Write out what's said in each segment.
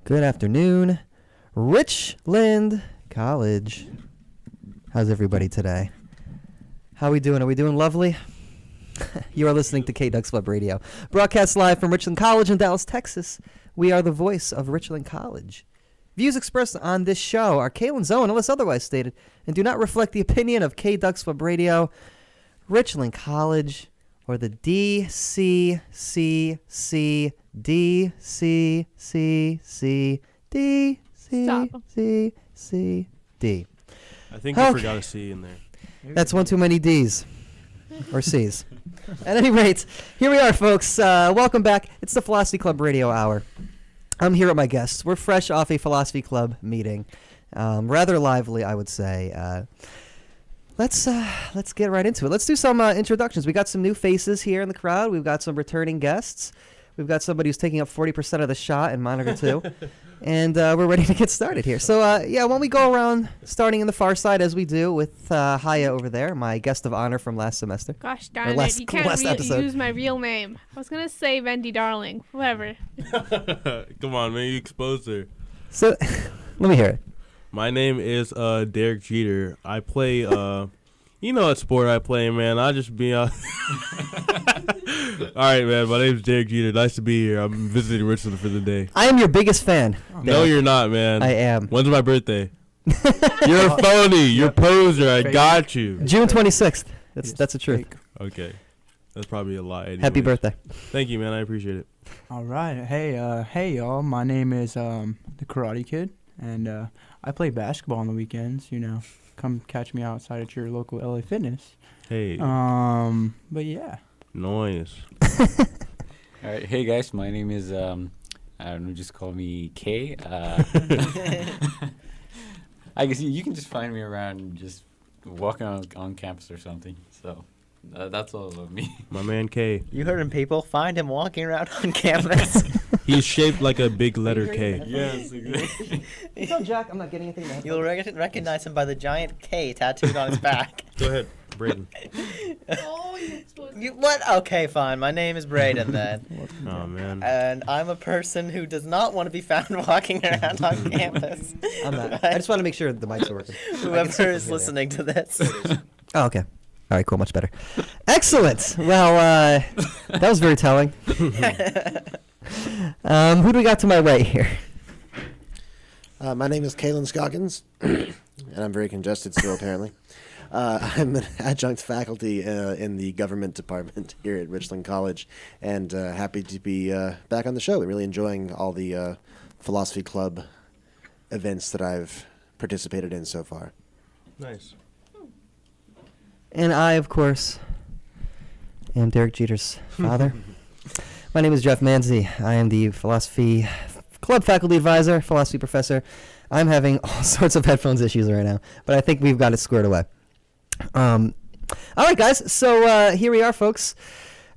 Good afternoon, Richland College. How's everybody today? How are we doing? Are we doing lovely? You are listening to K-Ducks Web Radio, broadcast live from Richland College in Dallas, Texas. We are the voice of Richland College. Views expressed on this show are Kalen's own unless otherwise stated and do not reflect the opinion of K-Ducks Web Radio, Richland College, or the DCCC. DCCCCCCD. I think you forgot a C in there. That's one too many D's. Or C's. At any rate, here we are, folks. Welcome back. It's the Philosophy Club Radio Hour. I'm here with my guests. We're fresh off a Philosophy Club meeting. Rather lively, I would say. Let's get right into it. Let's do some introductions. We got some new faces here in the crowd. We've got some returning guests. We've got somebody who's taking up 40% of the shot in Monitor 2. And we're ready to get started here. So, why don't we go around starting in the far side as we do with Haya over there, my guest of honor from last semester. Gosh darn it, you can't use my real name. I was going to say Wendy Darling, whatever. Come on, man, you exposed her. So, let me hear it. My name is Derek Jeter. I play, you know what sport I play, man. I just be All right, man, my name's Derek Jeter. Nice to be here. I'm visiting Richland for the day. I am your biggest fan. No, you're not, man. I am. When's my birthday? You're a phony. You're a poser. I got you. June 26th. That's the truth. Okay. That's probably a lie. Anyways. Happy birthday. Thank you, man. I appreciate it. All right. Hey, y'all. My name is the Karate Kid, and I play basketball on the weekends. You know, come catch me outside at your local LA Fitness. Hey. But yeah. Noise. All right. Hey, guys. My name is, I don't know, just call me K. I guess you can just find me around just walking on campus or something. So that's all about me. My man K. You heard him, people. Find him walking around on campus. He's shaped like a big letter K. Yes, exactly. Tell Jack I'm not getting anything. You'll recognize him by the giant K tattooed on his back. Go ahead, Braden. What? Okay, fine. My name is Braden then. Oh, man. And I'm a person who does not want to be found walking around on campus. I'm not. I just want to make sure the mics are working. Whoever is listening to this. Oh, okay. All right, cool. Much better. Excellent. Well, that was very telling. Who do we got to my right here? My name is Kalen Scoggins, and I'm very congested still, apparently. I'm an adjunct faculty in the government department here at Richland College, and happy to be back on the show. Really enjoying all the Philosophy Club events that I've participated in so far. Nice. And I, of course, am Derek Jeter's father. My name is Jeff Manzi. I am the Philosophy Club faculty advisor, philosophy professor. I'm having all sorts of headphones issues right now, but I think we've got it squared away. All right, guys. So here we are, folks.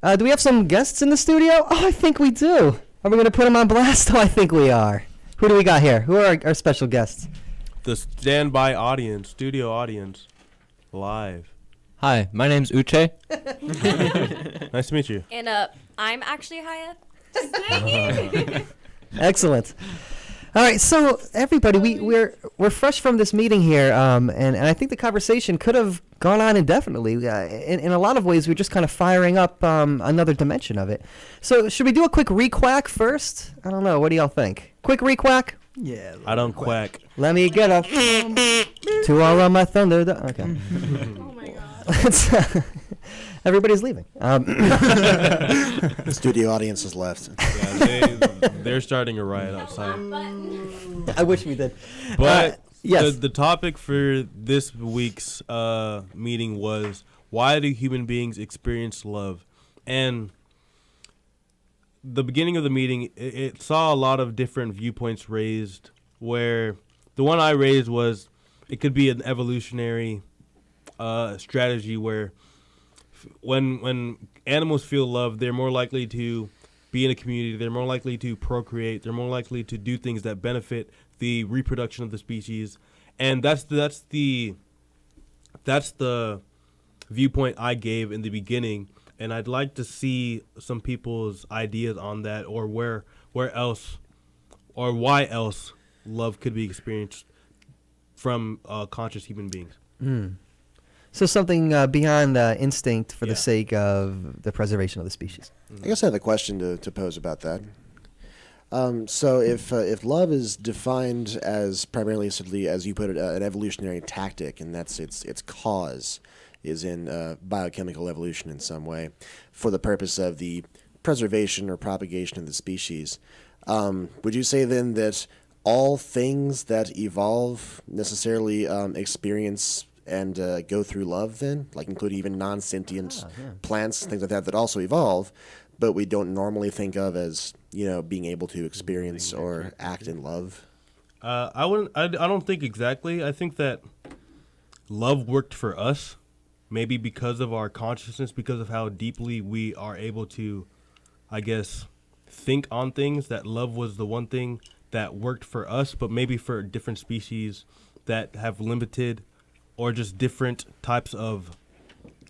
Do we have some guests in the studio? Oh, I think we do. Are we going to put them on blast? Oh, I think we are. Who do we got here? Who are our special guests? The standby audience, studio audience, live. Hi, my name's Uche. Nice to meet you. And I'm actually Haya. Excellent. All right, so everybody, we're fresh from this meeting here, and I think the conversation could have gone on indefinitely. In a lot of ways, we're just kind of firing up another dimension of it. So should we do a quick requack first? I don't know. What do y'all think? Quick requack? Yeah. I don't quack. Let me get up to all of my thunder. Okay. Oh my god. Everybody's leaving. The studio audience has left. Yeah, they're starting a riot outside. I wish we did. But yes. the topic for this week's meeting was, why do human beings experience love? And the beginning of the meeting, it saw a lot of different viewpoints raised, where the one I raised was it could be an evolutionary strategy where when animals feel love, they're more likely to be in a community, they're more likely to procreate, they're more likely to do things that benefit the reproduction of the species. And that's the viewpoint I gave in the beginning, and I'd like to see some people's ideas on that, or where else or why else love could be experienced from conscious human beings. So something beyond instinct for Yeah. the sake of the preservation of the species. I guess I have a question to pose about that. So if love is defined as primarily, simply, as you put it, an evolutionary tactic, and that's its cause is in biochemical evolution in some way, for the purpose of the preservation or propagation of the species, would you say then that all things that evolve necessarily experience and go through love then, like including even non-sentient plants, things like that also evolve, but we don't normally think of as, being able to experience or act in love? I don't think exactly. I think that love worked for us, maybe because of our consciousness, because of how deeply we are able to, I guess, think on things, that love was the one thing that worked for us, but maybe for different species that have limited or just different types of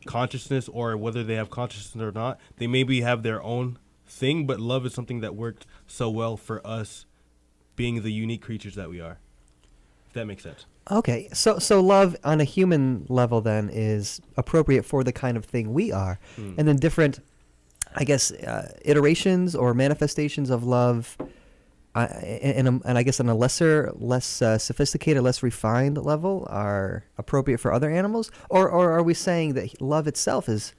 consciousness, or whether they have consciousness or not, they maybe have their own thing, but love is something that worked so well for us being the unique creatures that we are. If that makes sense. Okay, so love on a human level then is appropriate for the kind of thing we are, and then different, I guess, iterations or manifestations of love, and I guess on a less sophisticated, less refined level, are appropriate for other animals, or are we saying that love itself is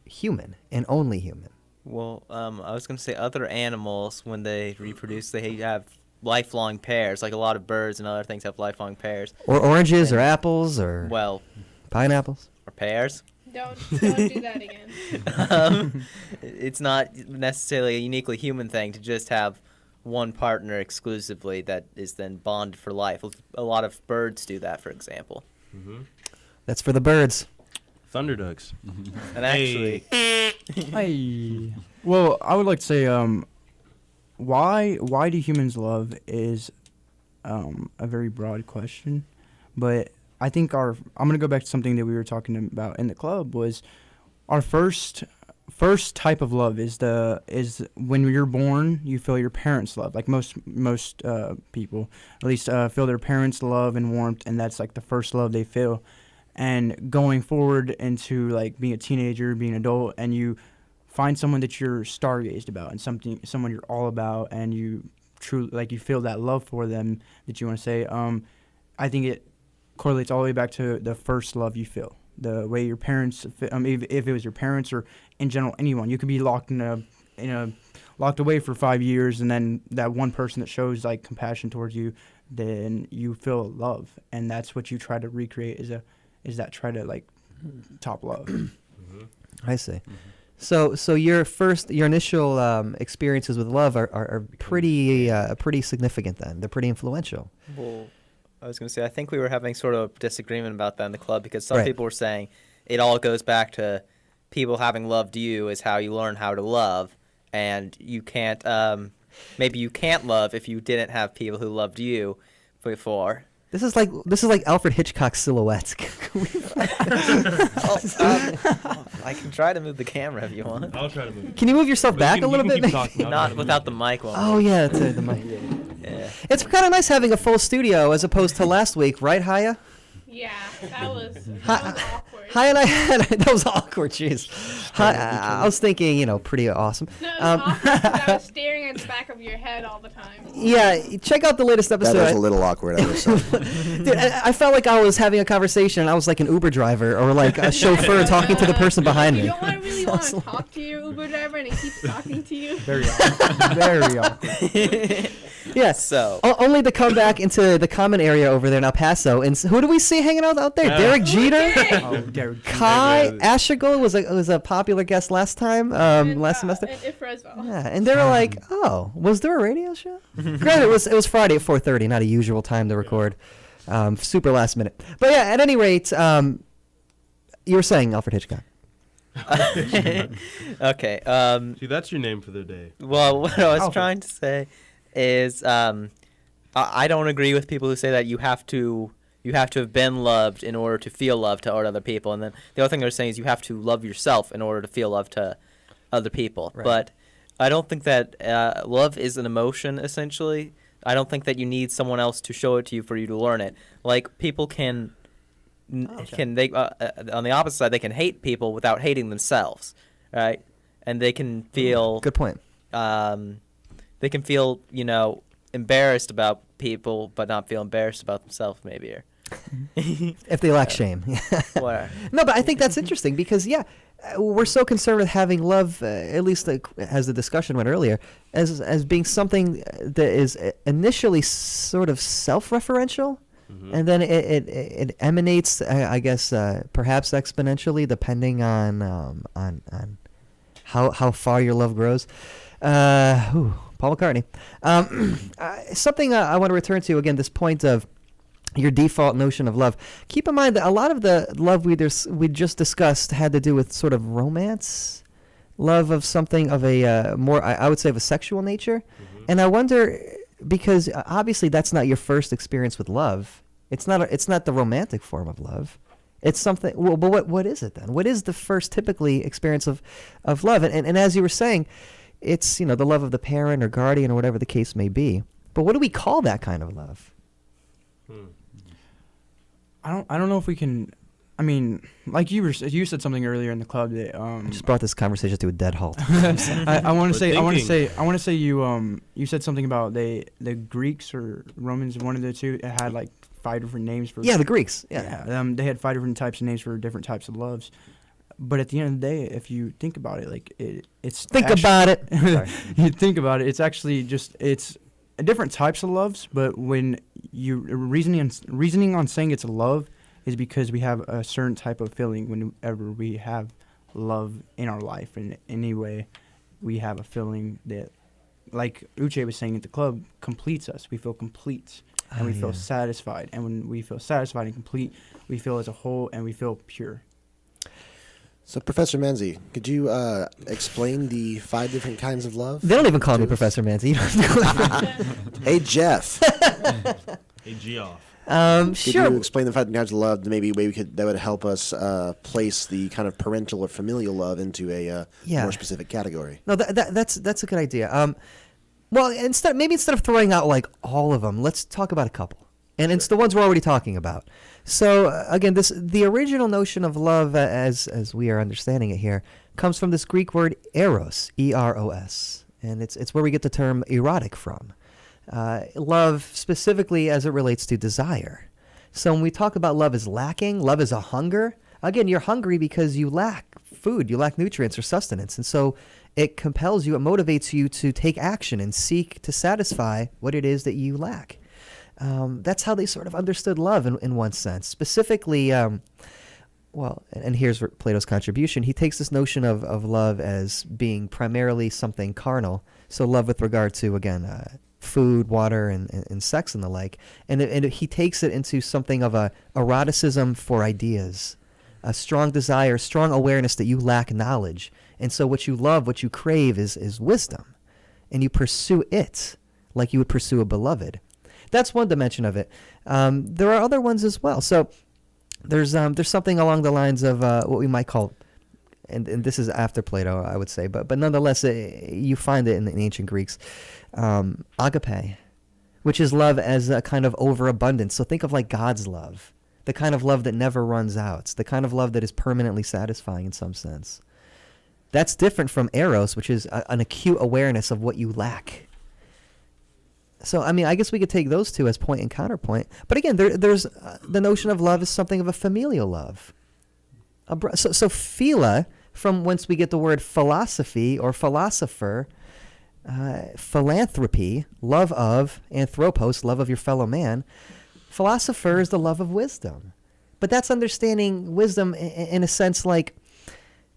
human and only human? Well, I was going to say other animals, when they reproduce, they have lifelong pairs. Like a lot of birds and other things have lifelong pairs. Or oranges, or apples, or Well, pineapples. or pears. Don't do that again. It's not necessarily a uniquely human thing to just have one partner exclusively that is then bonded for life. A lot of birds do that, for example. That's for the birds. Thunderducks. And actually, Hey. Well, I would like to say, why do humans love is a very broad question, but I think I'm gonna go back to something that we were talking about in the club. Was our first type of love is when you're born, you feel your parents' love. Like most people, at least, feel their parents' love and warmth, and that's like the first love they feel. And going forward into like being a teenager, being an adult, and you find someone that you're stargazed about, and someone you're all about, and you truly like you feel that love for them that you want to say. I think it correlates all the way back to the first love you feel. The way your parents, if it was your parents or in general anyone, you could be locked locked away for 5 years, and then that one person that shows like compassion towards you, then you feel love, and that's what you try to recreate. Is that try to like top love? I see. So your initial experiences with love are pretty significant then. They're pretty influential. well, I was going to say, I think we were having sort of a disagreement about that in the club, because some Right. people were saying it all goes back to people having loved you is how you learn how to love, and you can't, maybe you can't love if you didn't have people who loved you before. This is like Alfred Hitchcock's Silhouettes. I can try to move the camera if you want. I'll try to move it. Can you move yourself But back you a little can bit? keep talking. I'll try Not to without the move mic on. Oh yeah, that's it. The mic. Yeah. It's kind of nice having a full studio as opposed to last week, right, Haya? Yeah, that was Hi- awkward. Haya and I had that was awkward. Jeez. I was thinking, pretty awesome. No, it was awkward 'cause I was staring at the back of your head all the time. Yeah, check out the latest That episode. was a little awkward, I would say. Dude, I felt like I was having a conversation and I was like an Uber driver or like a chauffeur talking to the person behind You me. don't really want to talk to your Uber driver and he keeps talking to you. Very awkward. Yeah. So, Only to come back into the common area over there in El Paso. And who do we see hanging out there? Derek Jeter? Oh, Derek. Kai Ashigal was a popular guest last time, last semester. And Ifresville. Yeah, and they were like, "Oh, was there a radio show?" Granted, it was Friday at 4:30, not a usual time to record. Super last minute. But yeah, at any rate, you were saying Alfred Hitchcock. okay. See, that's your name for the day. Well, what I was Alfred. trying to say is, I don't agree with people who say that you have to have been loved in order to feel love toward other people, and then the other thing they're saying is you have to love yourself in order to feel love to other people. Right. But I don't think that love is an emotion. Essentially, I don't think that you need someone else to show it to you for you to learn it. Like people can they on the opposite side, they can hate people without hating themselves, right? And they can feel Good point. they can feel, embarrassed about people, but not feel embarrassed about themselves, maybe. Or If they lack shame. whatever. No, but I think that's interesting because, we're so concerned with having love, at least as the discussion went earlier, as being something that is initially sort of self-referential, and then it emanates, I guess, perhaps exponentially, depending on how far your love grows. Paul McCartney. Something I want to return to again. This point of your default notion of love. Keep in mind that a lot of the love we just discussed had to do with sort of romance, love of something of a more, I would say, of a sexual nature. And I wonder, because obviously that's not your first experience with love. It's not the romantic form of love. It's something. Well, but what is it then? What is the first typically experience of love? And as you were saying, it's the love of the parent or guardian or whatever the case may be. But what do we call that kind of love? I don't know if we can. I mean, like you said something earlier in the club that I just brought this conversation to a dead halt. I want to say you said something about the Greeks or Romans, one of the two, it had like 5 different names for. Yeah, the Greeks. They had 5 different types of names for different types of loves. But at the end of the day, if you think about it, like it's about it. Sorry. You think about it, it's actually it's different types of loves. But when you reasoning on saying it's a love is because we have a certain type of feeling whenever we have love in our life. And anyway, we have a feeling that, like Uche was saying at the club, completes us. We feel complete and we feel satisfied. And when we feel satisfied and complete, we feel as a whole and we feel pure. So, Professor Manzi, could you explain the 5 different kinds of love? They don't even call me Professor Manzi. Hey, Jeff. Hey, Geoff. Could Sure. you explain the 5 different kinds of love? Maybe that would help us place the kind of parental or familial love into a more specific category. No, that's a good idea. Well, instead of throwing out like all of them, let's talk about a couple. And it's the ones we're already talking about. So again, the original notion of love, as we are understanding it here, comes from this Greek word eros, E-R-O-S, and it's where we get the term erotic from. Love specifically as it relates to desire. So when we talk about love as lacking, love is a hunger. Again, you're hungry because you lack food, you lack nutrients or sustenance, and so it compels you, it motivates you to take action and seek to satisfy what it is that you lack. That's how they sort of understood love in one sense. Specifically, and here's Plato's contribution. He takes this notion of love as being primarily something carnal. So love with regard to, again, food, water, and sex and the like. And he takes it into something of a eroticism for ideas, a strong desire, strong awareness that you lack knowledge. And so what you love, what you crave is wisdom. And you pursue it like you would pursue a beloved. That's one dimension of it. There are other ones as well. So there's something along the lines of what we might call, and this is after Plato, I would say, but nonetheless, you find it in the ancient Greeks, agape, which is love as a kind of overabundance. So think of like God's love, the kind of love that never runs out, the kind of love that is permanently satisfying in some sense. That's different from eros, which is an acute awareness of what you lack. So, I mean, I guess we could take those two as point and counterpoint. But again, there's the notion of love is something of a familial love. So phila, from whence we get the word philosophy or philosopher, philanthropy, love of, anthropos, love of your fellow man. Philosopher is the love of wisdom. But that's understanding wisdom in a sense like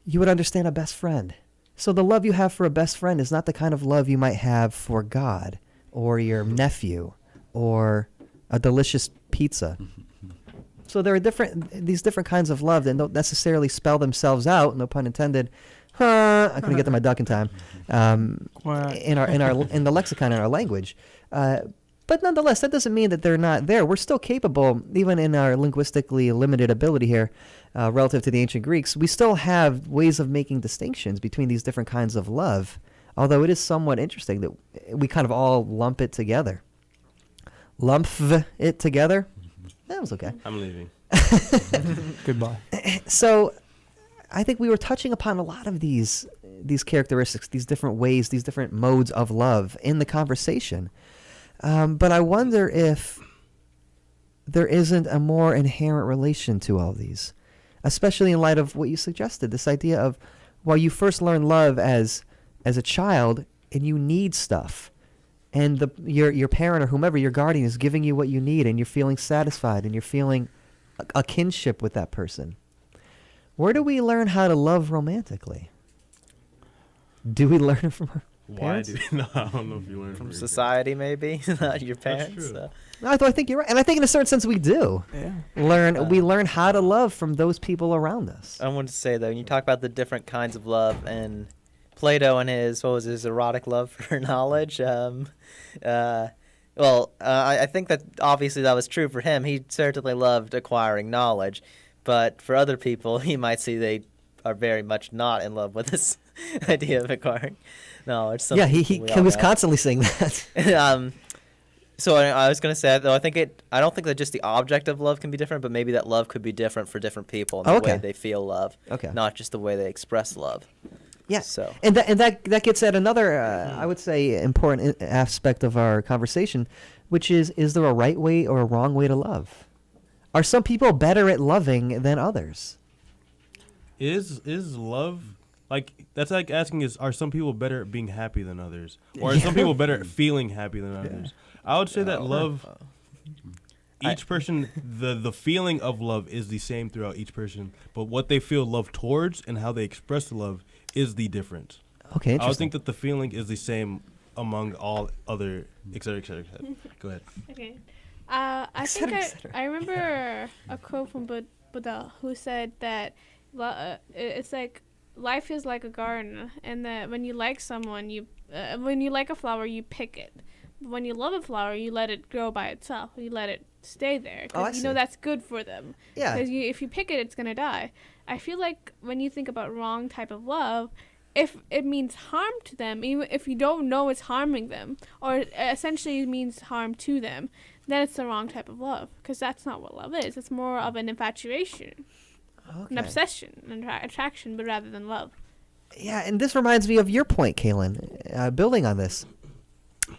you would understand a best friend. So the love you have for a best friend is not the kind of love you might have for God, or your nephew, or a delicious pizza. So there are these different kinds of love that don't necessarily spell themselves out, no pun intended. I couldn't get to my duck in time. In the lexicon in our language. But nonetheless, that doesn't mean that they're not there. We're still capable, even in our linguistically limited ability here, relative to the ancient Greeks, we still have ways of making distinctions between these different kinds of love. Although it is somewhat interesting that we kind of all lump it together. lumph it together. That was okay. I'm leaving. Goodbye. So I think we were touching upon a lot of these characteristics, these different ways, these different modes of love in the conversation. But I wonder if there isn't a more inherent relation to all these, especially in light of what you suggested, this idea of, while you first learn love as a child and you need stuff, and your parent or whomever, your guardian, is giving you what you need, and you're feeling satisfied, and you're feeling a kinship with that person. Where do we learn how to love romantically? Do we learn it from our parents? No, I don't know if you learn From your society, maybe, not your parents. true. No, I think you're right, and I think in a certain sense we do. Yeah. We learn how to love from those people around us. I wanted to say though, when you talk about the different kinds of love, and Plato and his erotic love for knowledge. I think that obviously that was true for him. He certainly loved acquiring knowledge, but for other people, he might see they are very much not in love with this idea of acquiring knowledge. Yeah, he was constantly saying that. So I was going to say, though, I don't think that just the object of love can be different, but maybe that love could be different for different people in the way they feel love, not just the way they express love. Yeah, so. and that gets at another, I would say, important aspect of our conversation, which is there a right way or a wrong way to love? Are some people better at loving than others? Is love, like, that's like asking, are some people better at being happy than others? Or are some people better at feeling happy than others? I would say that love, each person, the feeling of love is the same throughout each person, but what they feel love towards and how they express the love is the difference. Okay, interesting. I would think that the feeling is the same among all other, et cetera, et cetera, et cetera. Go ahead. Okay. I remember a quote from Buddha who said that it's like life is like a garden, and that when you like someone, when you like a flower, you pick it. But when you love a flower, you let it grow by itself. You let it stay there because you know that's good for them. Yeah. Because if you pick it, it's gonna die. I feel like when you think about wrong type of love, if it means harm to them, even if you don't know it's harming them, or it essentially means harm to them, then it's the wrong type of love. Because that's not what love is. It's more of an infatuation, an obsession, an attraction, but rather than love. Yeah, and this reminds me of your point, Kaylin, building on this.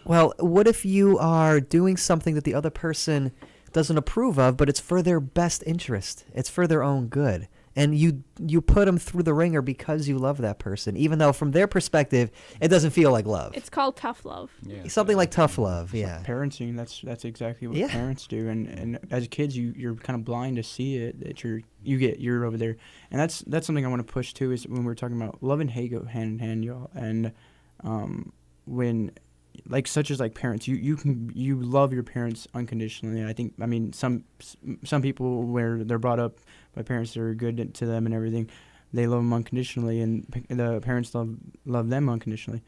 Well, what if you are doing something that the other person doesn't approve of, but it's for their best interest? It's for their own good. And you put them through the ringer because you love that person, even though from their perspective, it doesn't feel like love. It's called tough love. Yeah. Something like tough love, yeah. Parenting, that's exactly what parents do. And as kids, you're kind of blind to see it, that you're over there. And that's something I want to push too, is when we're talking about love and hate go hand in hand, y'all. And when, like, such as like parents, you love your parents unconditionally. I mean some people, where they're brought up by parents that are good to them and everything, they love them unconditionally, and the parents love them unconditionally.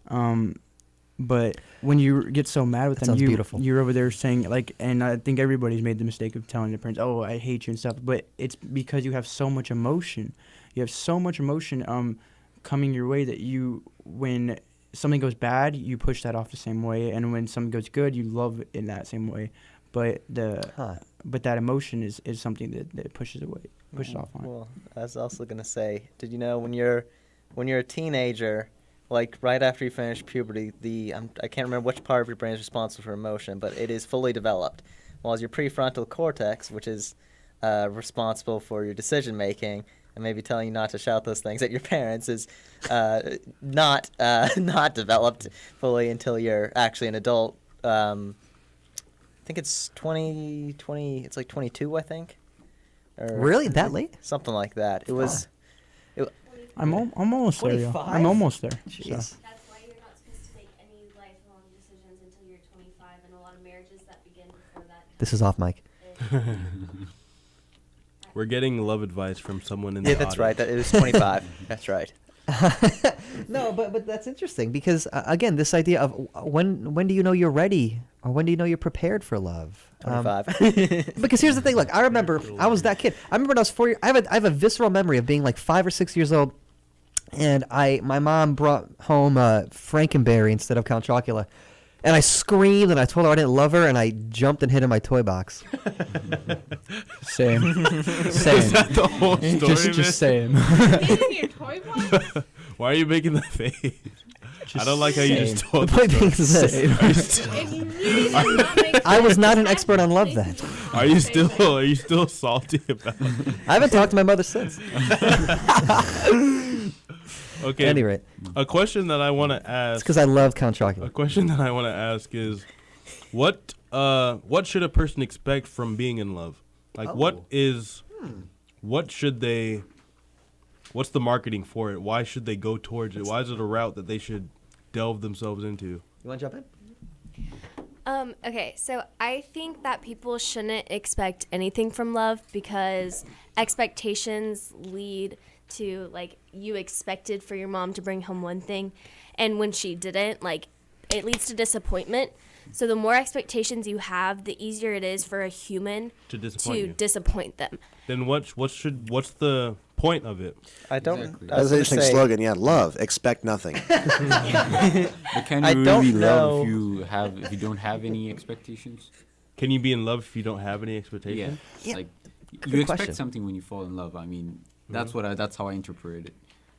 But when you get so mad with them, you're over there saying, like, and I think everybody's made the mistake of telling their parents, "Oh, I hate you" and stuff. But it's because you have so much emotion. You have so much emotion coming your way that when something goes bad, you push that off the same way, and when something goes good, you love it in that same way. But that emotion is something that pushes off on it. Well, I was also gonna say, did you know when you're a teenager, like right after you finish puberty, I can't remember which part of your brain is responsible for emotion, but it is fully developed. While your prefrontal cortex, which is responsible for your decision making, and maybe telling you not to shout those things at your parents, is not developed fully until you're actually an adult. I think it's 20, it's like 22, I think. Or really? That late? Something like that. It was... I'm almost there, y'all. I'm almost there. Jeez. So. That's why you're not supposed to make any lifelong decisions until you're 25, and a lot of marriages that begin before that. This is off mic. We're getting love advice from someone in the audience. Yeah, that's right. It was 25. That's right. No, but that's interesting because again, this idea of when do you know you're ready, or when do you know you're prepared for love? 25. Because here's the thing: like, I remember I was that kid. I remember when I was 4 years. I have a visceral memory of being like 5 or 6 years old, and my mom brought home Frankenberry instead of Count Chocula, And I screamed and I told her I didn't love her and I jumped and hid in my toy box. Same. Is Same. that the whole story, Just same. In your toy box? Why are you making that face? I don't like how you just The told point the being story. is this. Are you still, It really does not make I was sense. not an expert on love then. are you still salty about it? I haven't talked to my mother since. Okay. At any rate, A question that I want to it's ask. because I love Count A Chocula. question that I want to ask is, what should a person expect from being in love? Like, what's the marketing for it? Why should they go towards it? Why is it a route that they should delve themselves into? You want to jump in? Okay, so I think that people shouldn't expect anything from love because expectations lead to, like, you expected for your mom to bring home one thing, and when she didn't, like, it leads to disappointment. So the more expectations you have, the easier it is for a human To disappoint to you. disappoint them. Then what's the point of it? I don't. Exactly. I was That's an gonna interesting say, slogan. Yeah, love, expect nothing. But can I you don't really love know. if you don't have any expectations? Can you be in love if you don't have any expectations? Yeah. Like Good you expect question. something when you fall in love. I mean, that's that's how I interpret it.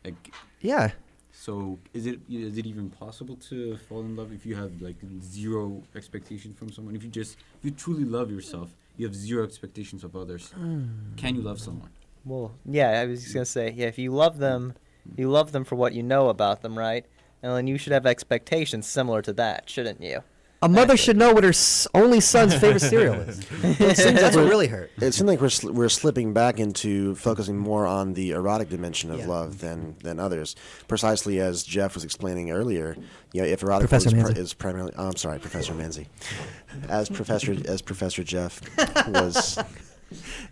Like, Yeah. so is it even possible to fall in love if you have like zero expectation from someone? If you truly love yourself, you have zero expectations of others. Can you love someone? Well, yeah, I was just gonna say, yeah, if you love them for what you know about them, right? And then you should have expectations similar to that, shouldn't you? A mother should know what her only son's favorite cereal is. It seems that's what really hurt. It seems like we're slipping back into focusing more on the erotic dimension of Yeah. love than others. Precisely as Jeff was explaining earlier, you know, if erotic Professor love Manzi. is primarily, oh, I'm sorry, Professor Manzi, as Professor Jeff was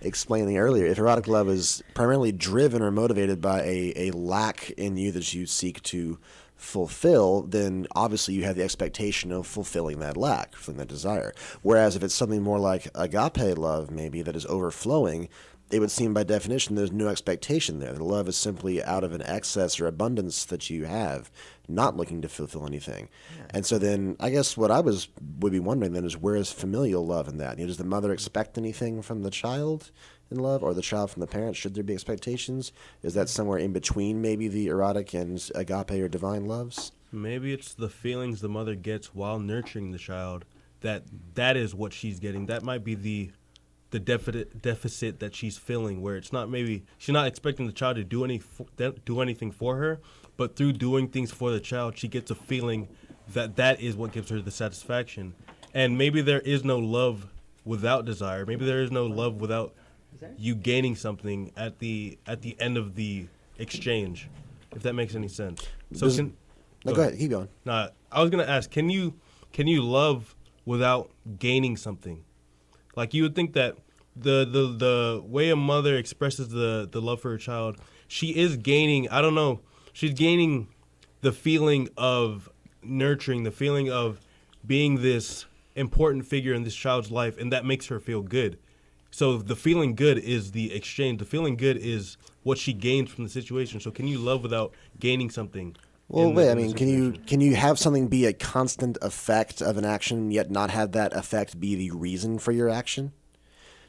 explaining earlier, if erotic love is primarily driven or motivated by a lack in you that you seek to fulfill, then obviously you have the expectation of fulfilling that lack, fulfilling that desire. Whereas if it's something more like agape love, maybe, that is overflowing, it would seem by definition there's no expectation there. The love is simply out of an excess or abundance that you have, not looking to fulfill anything. And so then I guess what I would be wondering then is, where is familial love in that? You know, does the mother expect anything from the child in love, or the child from the parent? Should there be expectations? Is that somewhere in between maybe the erotic and agape or divine loves? Maybe it's the feelings the mother gets while nurturing the child. That is what she's getting. That might be the deficit that she's feeling, where it's not, maybe she's not expecting the child to do anything for her, but through doing things for the child, she gets a feeling that is what gives her the satisfaction. And maybe there is no love without desire. Maybe there is no love without you gaining something at the end of the exchange, if that makes any sense. So Does- No, go ahead, keep going. Nah, I was gonna ask, can you love without gaining something? Like, you would think that the way a mother expresses the love for her child, she is gaining, I don't know, she's gaining the feeling of nurturing, the feeling of being this important figure in this child's life, and that makes her feel good. So the feeling good is the exchange. The feeling good is what she gains from the situation. So can you love without gaining something? Well, in the- wait. I in the mean, situation? can you have something be a constant effect of an action, yet not have that effect be the reason for your action?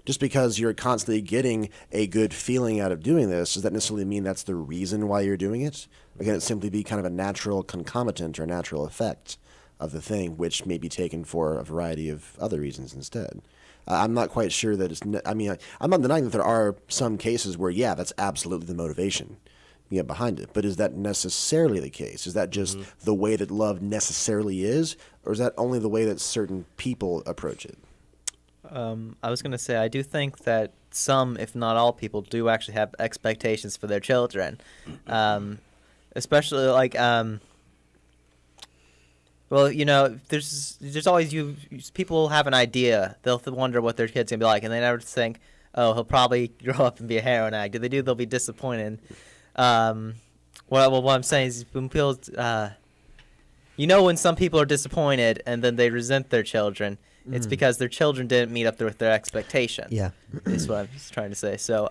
Just because you're constantly getting a good feeling out of doing this, does that necessarily mean that's the reason why you're doing it? Or can it simply be kind of a natural concomitant or natural effect of the thing, which may be taken for a variety of other reasons instead? I'm not quite sure that it's. I'm not denying that there are some cases where, yeah, that's absolutely the motivation behind it. But is that necessarily the case? Is that just the way that love necessarily is, or is that only the way that certain people approach it? I was gonna say, I do think that some, if not all, people do actually have expectations for their children, especially like well, you know, there's always people have an idea. They'll wonder what their kid's gonna be like, and they never think, oh, he'll probably grow up and be a heroin addict. If they do, they'll be disappointed. What I'm saying is, when people, when some people are disappointed and then they resent their children, it's because their children didn't meet up with their expectation. Yeah. Is what I'm just trying to say. So,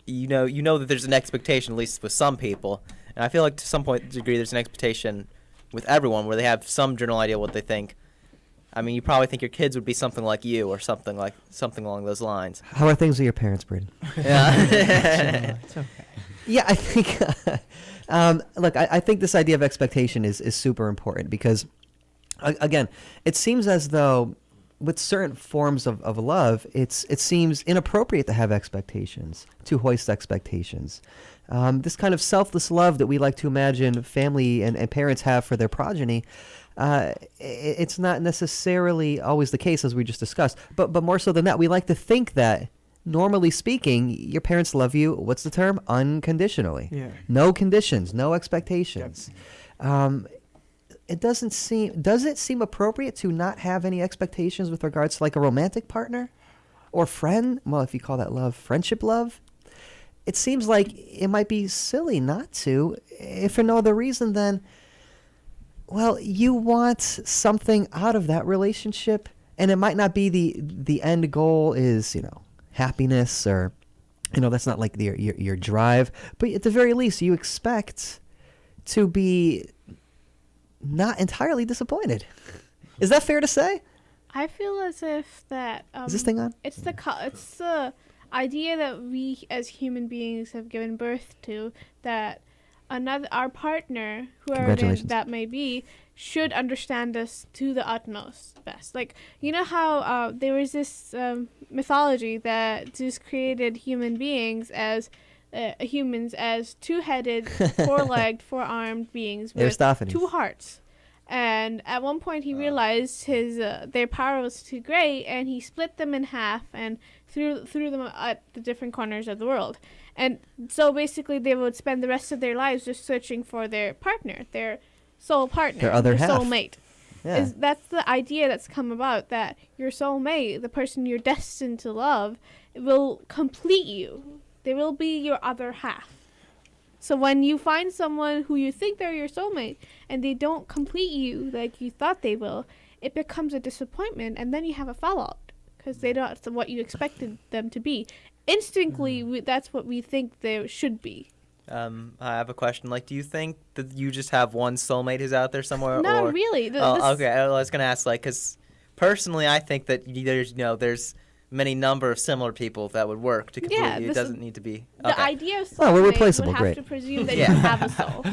you know that there's an expectation, at least with some people, and I feel like to some degree there's an expectation with everyone, where they have some general idea what they think. I mean, you probably think your kids would be something like you, or something along those lines. How are things with your parents, Braden? Yeah. It's okay. Yeah, I think. Look, I think this idea of expectation is super important because, again, it seems as though with certain forms of love, it seems inappropriate to have expectations, to hoist expectations. This kind of selfless love that we like to imagine family and parents have for their progeny, it's not necessarily always the case, as we just discussed. But more so than that, we like to think that, normally speaking, your parents love you, what's the term? Unconditionally. Yeah. No conditions, no expectations. Does it seem appropriate to not have any expectations with regards to like a romantic partner or friend? Well, if you call that love, friendship love, it seems like it might be silly not to, if for no other reason than, well, you want something out of that relationship, and it might not be the end goal is, happiness, or, that's not like your drive, but at the very least, you expect to be not entirely disappointed. Is that fair to say? I feel as if that Is this thing on? it's the idea that we as human beings have given birth to, that our partner, whoever Congratulations. that may be, should understand us to the utmost best. Like, you know how there was this mythology that Zeus created human beings as humans as two-headed, four-legged, four-armed beings with Aristophanes. two hearts. And at one point, he realized their power was too great, and he split them in half and threw them at the different corners of the world. And so basically, they would spend the rest of their lives just searching for their partner, their soul partner, Their other half. soulmate. Yeah. That's the idea that's come about, that your soulmate, the person you're destined to love, will complete you. They will be your other half. So when you find someone who you think they're your soulmate and they don't complete you like you thought they will, it becomes a disappointment, and then you have a fallout because they're not what you expected them to be. Instinctively, that's what we think they should be. I have a question. Like, do you think that you just have one soulmate who's out there somewhere? Not or, really. Okay. I was gonna ask, like, because personally, I think that there's many number of similar people that would work to complete you. It doesn't need to be. The Okay. idea of Oh, we're soulmate replaceable, would have great. to presume that Yeah. you have a soul.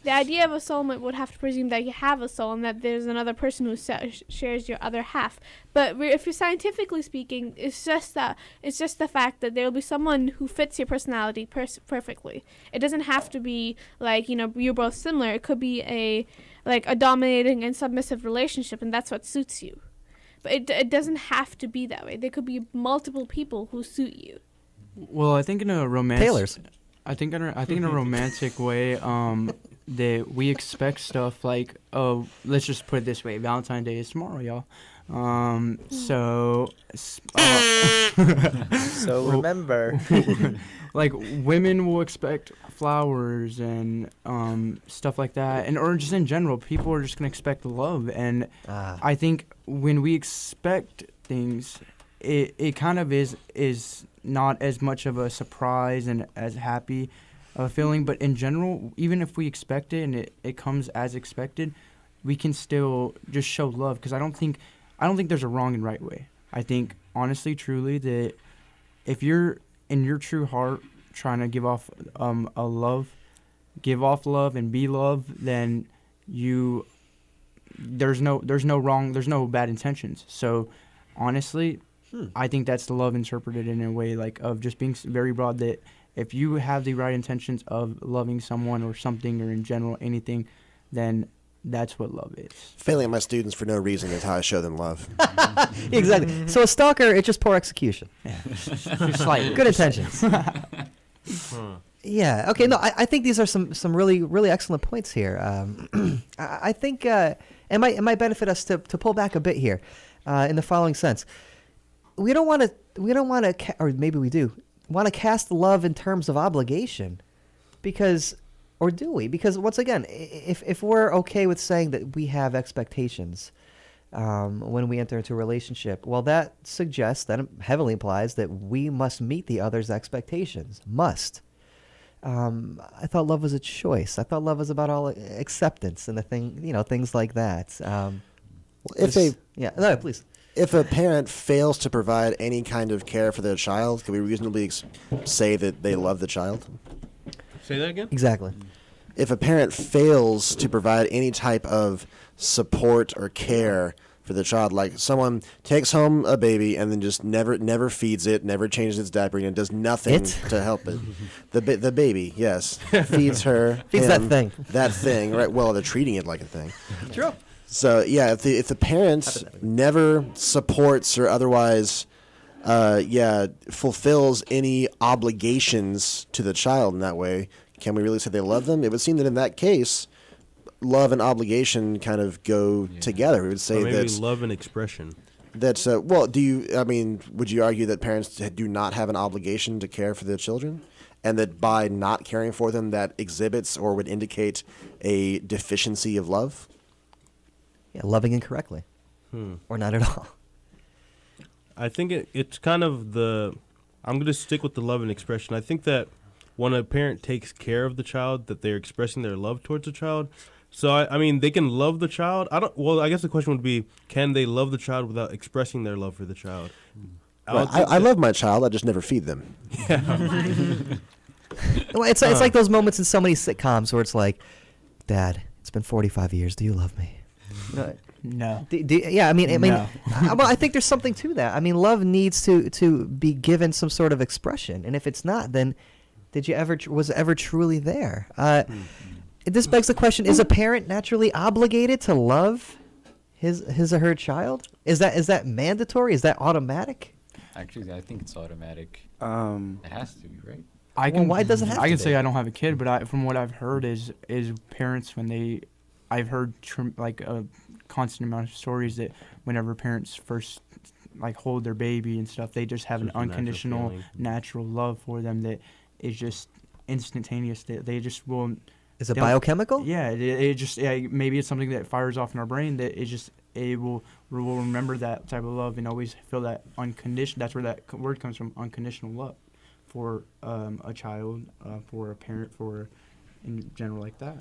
The idea of a soulmate would have to presume that you have a soul and that there's another person who shares your other half. But if you're scientifically speaking, it's just the fact that there will be someone who fits your personality perfectly. It doesn't have to be like, you're both similar. It could be a dominating and submissive relationship, and that's what suits you. But it doesn't have to be that way. There could be multiple people who suit you. Well, I think in a romantic. Tailors. I think in a romantic way, that we expect stuff like, oh, let's just put it this way: Valentine's Day is tomorrow, y'all. So So remember, like, women will expect flowers and stuff like that, or just in general, people are just gonna expect love. And I think when we expect things, it kind of is not as much of a surprise and as happy of a feeling. But in general, even if we expect it and it comes as expected, we can still just show love, because I don't think there's a wrong and right way. I think honestly, truly, that if you're in your true heart trying to give off love and be love, then there's no wrong, there's no bad intentions. So honestly, I think that's the love interpreted in a way like of just being very broad, that if you have the right intentions of loving someone or something, or in general anything, then that's what love is. Failing my students for no reason is how I show them love. Exactly. So a stalker, it's just poor execution. Yeah, just slightly. Good intentions. Yeah. Okay. No, I think these are some really, really excellent points here. I think it might benefit us to pull back a bit here, in the following sense. We don't want to, or maybe we do want to cast love in terms of obligation, because, or do we? Because once again, if we're okay with saying that we have expectations when we enter into a relationship, well, that suggests, that heavily implies that we must meet the other's expectations. Must. I thought love was a choice. I thought love was about all acceptance and things like that. No, please. If a parent fails to provide any kind of care for their child, can we reasonably say that they love the child? Say that again? Exactly. If a parent fails to provide any type of support or care for the child, like someone takes home a baby and then just never feeds it, never changes its diaper, and does nothing to help it. The baby, yes, feeds her. Feeds him, that thing. right? Well, they're treating it like a thing. True. So yeah, if the parent never supports or otherwise, fulfills any obligations to the child in that way, can we really say they love them? It would seem that in that case, love and obligation kind of go together. We would say Or maybe that love and expression. that's would you argue that parents do not have an obligation to care for their children, and that by not caring for them, that exhibits or would indicate a deficiency of love? Yeah, loving incorrectly, or not at all. I think it's kind of I'm going to stick with the love and expression. I think that when a parent takes care of the child, that they're expressing their love towards the child. So, I mean, they can love the child. I guess the question would be, can they love the child without expressing their love for the child? Right. I love my child. I just never feed them. Well, it's like those moments in so many sitcoms where it's like, Dad, it's been 45 years. Do you love me? No. No. Well, I think there's something to that. I mean, love needs to be given some sort of expression, and if it's not, then was it ever truly there? This begs the question: is a parent naturally obligated to love his or her child? Is that mandatory? Is that automatic? Actually, I think it's automatic. It has to be, right? Why does it have to I can be? say I don't have a kid, but from what I've heard is parents I've heard a constant amount of stories that whenever parents first hold their baby and stuff, they just have an unconditional natural love for them that is just instantaneous. That they just will. Is it biochemical? Yeah, it just maybe it's something that fires off in our brain that we'll remember that type of love and always feel that unconditional. That's where that word comes from, unconditional love for a child, for a parent, for in general like that.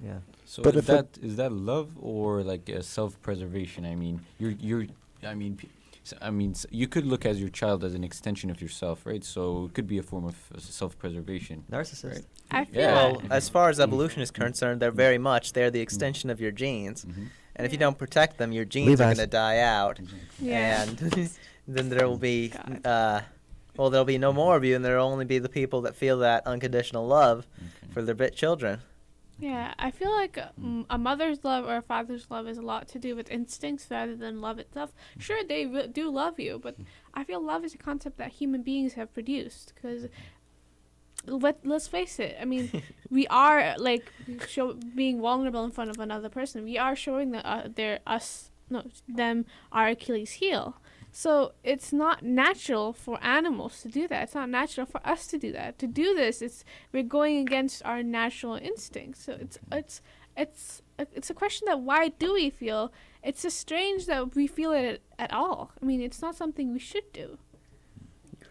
Yeah. So But is that love or like a self-preservation? I mean, you could look at your child as an extension of yourself, right? So it could be a form of self-preservation. Narcissist. Right? I feel Yeah. Well, as far as evolution is concerned, they're the extension of your genes. Mm-hmm. And if you don't protect them, your genes are Levi's. going to die out. Yeah. And then there will be, God. there'll be no more of you, and there'll only be the people that feel that unconditional love for their children. Yeah, I feel like a mother's love or a father's love is a lot to do with instincts rather than love itself. Sure, they do love you, but I feel love is a concept that human beings have produced. Because let's face it, I mean, we are being vulnerable in front of another person. We are showing them our Achilles heel. So it's not natural for animals to do that. It's not natural for us to do that. To do this, we're going against our natural instincts. So it's a question that why do we feel? It's just strange that we feel it at all. I mean, it's not something we should do.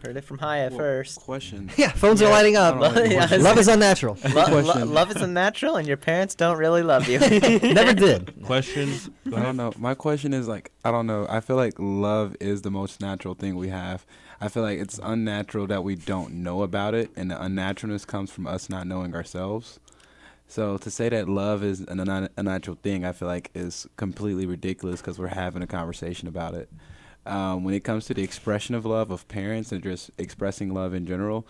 Heard it from Haya first. Question. Yeah, phones are lighting up. Yeah. Love is unnatural. Love is unnatural, and your parents don't really love you. Never did. Questions? Go I ahead. don't know. My question is I don't know. I feel like love is the most natural thing we have. I feel like it's unnatural that we don't know about it, and the unnaturalness comes from us not knowing ourselves. So to say that love is an unnatural thing, I feel like is completely ridiculous because we're having a conversation about it. When it comes to the expression of love of parents and just expressing love in general,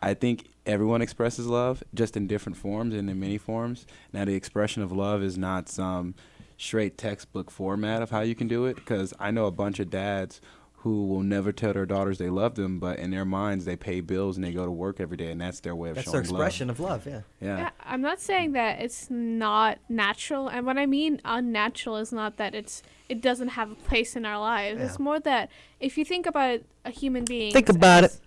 I think everyone expresses love just in different forms and in many forms. Now, the expression of love is not some straight textbook format of how you can do it, because I know a bunch of dads who will never tell their daughters they love them, but in their minds they pay bills and they go to work every day, and that's their way of That's showing their love. expression of love. Yeah. Yeah. I'm not saying that it's not natural, and what I mean unnatural is not that it doesn't have a place in our lives. Yeah. It's more that if you think about a human being, Think about it.